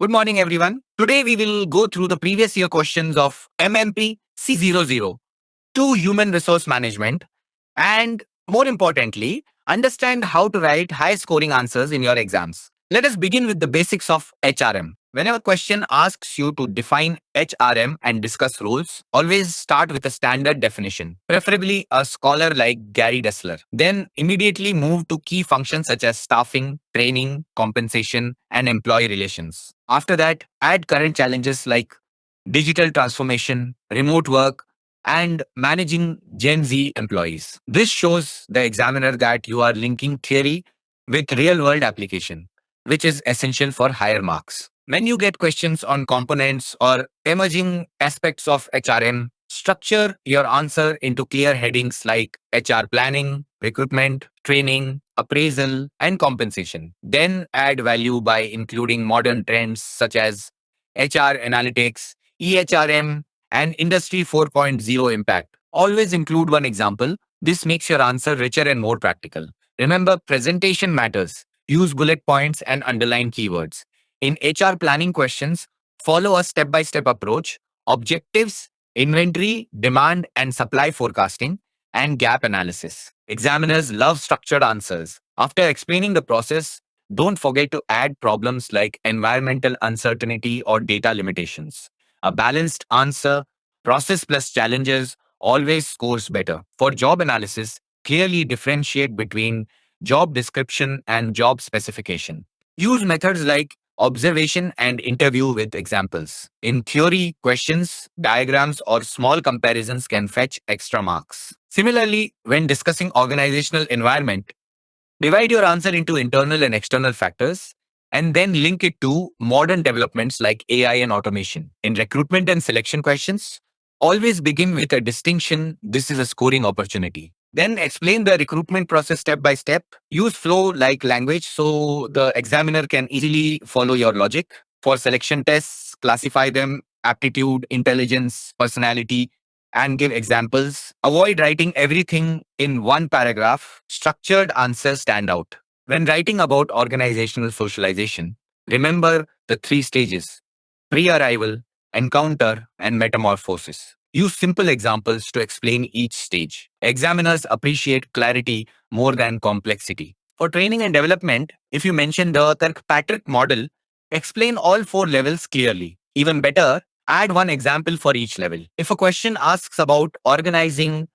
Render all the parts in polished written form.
Good morning, everyone. Today we will go through the previous year questions of MMPC-002 Human Resource Management and, more importantly, understand how to write high scoring answers in your exams. Let us begin with the basics of HRM. Whenever a question asks you to define HRM and discuss rules, always start with a standard definition, preferably a scholar like Gary Dessler. Then immediately move to key functions such as staffing, training, compensation, and employee relations. After that, add current challenges like digital transformation, remote work, and managing Gen Z employees. This shows the examiner that you are linking theory with real world application, which is essential for higher marks. When you get questions on components or emerging aspects of HRM, structure your answer into clear headings like HR planning, recruitment, training, appraisal, and compensation. Then add value by including modern trends such as HR analytics, EHRM, and Industry 4.0 impact. Always include one example. This makes your answer richer and more practical. Remember, presentation matters. Use bullet points and underline keywords. In HR planning questions, follow a step by step approach, objectives, inventory, demand, and supply forecasting, and gap analysis. Examiners love structured answers. After explaining the process, don't forget to add problems like environmental uncertainty or data limitations. A balanced answer, process plus challenges, always scores better. For job analysis, clearly differentiate between job description and job specification. Use methods like observation and interview with examples. In theory, questions, diagrams, or small comparisons can fetch extra marks. Similarly, when discussing organizational environment, divide your answer into internal and external factors and then link it to modern developments like AI and automation. In recruitment and selection questions, always begin with a distinction. This is a scoring opportunity. Then explain the recruitment process step by step. Use flow like language so the examiner can easily follow your logic. For selection tests, classify them aptitude, intelligence, personality, and give examples. Avoid writing everything in one paragraph. Structured answers stand out. When writing about organizational socialization, remember the three stages: pre arrival, encounter, and metamorphosis. Use simple examples to explain each stage. Examiners appreciate clarity more than complexity. For training and development, if you mention the Kirkpatrick model, explain all four levels clearly. Even better, add one example for each level. If a question asks about organizing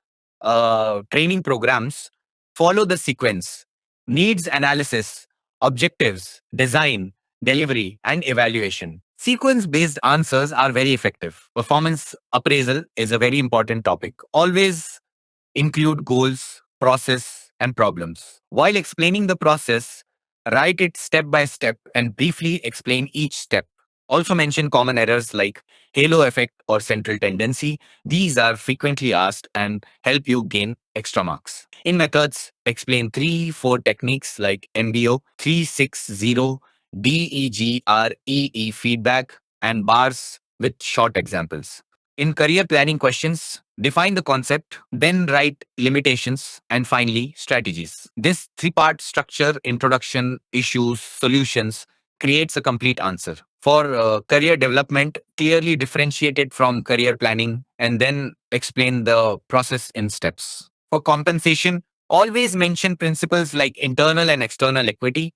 training programs, follow the sequence: needs analysis, objectives, design, delivery, and evaluation. Sequence based answers are very effective. Performance appraisal is a very important topic. Always include goals, process, and problems. While explaining the process, write it step by step and briefly explain each step. Also mention common errors like halo effect or central tendency. These are frequently asked and help you gain extra marks. In methods, explain 3-4 techniques like MBO, 360, DEGREE feedback, and bars with short examples. In career planning questions, define the concept, then write limitations, and finally, strategies. This three-part structure, introduction, issues, solutions, creates a complete answer. For career development, clearly differentiate it from career planning and then explain the process in steps. For compensation, always mention principles like internal and external equity,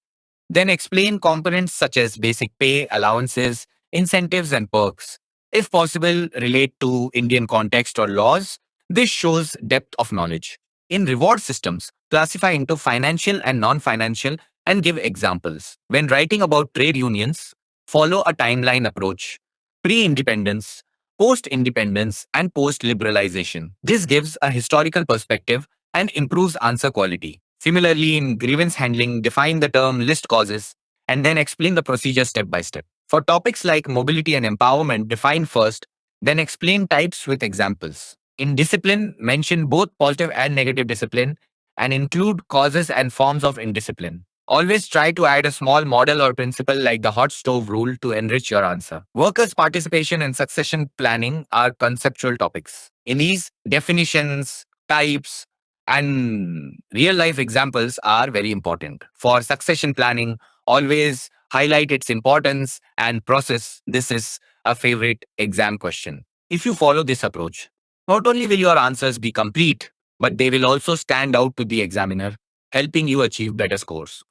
then explain components such as basic pay, allowances, incentives, and perks. If possible, relate to Indian context or laws. This shows depth of knowledge. In reward systems, classify into financial and non financial and give examples. When writing about trade unions, follow a timeline approach: pre independence, post independence, and post liberalization. This gives a historical perspective and improves answer quality. Similarly, in grievance handling, define the term list causes and then explain the procedure step by step. For topics like mobility and empowerment, define first, then explain types with examples. In discipline, mention both positive and negative discipline and include causes and forms of indiscipline. Always try to add a small model or principle like the hot stove rule to enrich your answer. Workers' participation and succession planning are conceptual topics. In these, definitions, types, and real life examples are very important. For succession planning, Always highlight its importance and process. This is a favorite exam question. If you follow this approach, not only will your answers be complete, but they will also stand out to the examiner, helping you achieve better scores.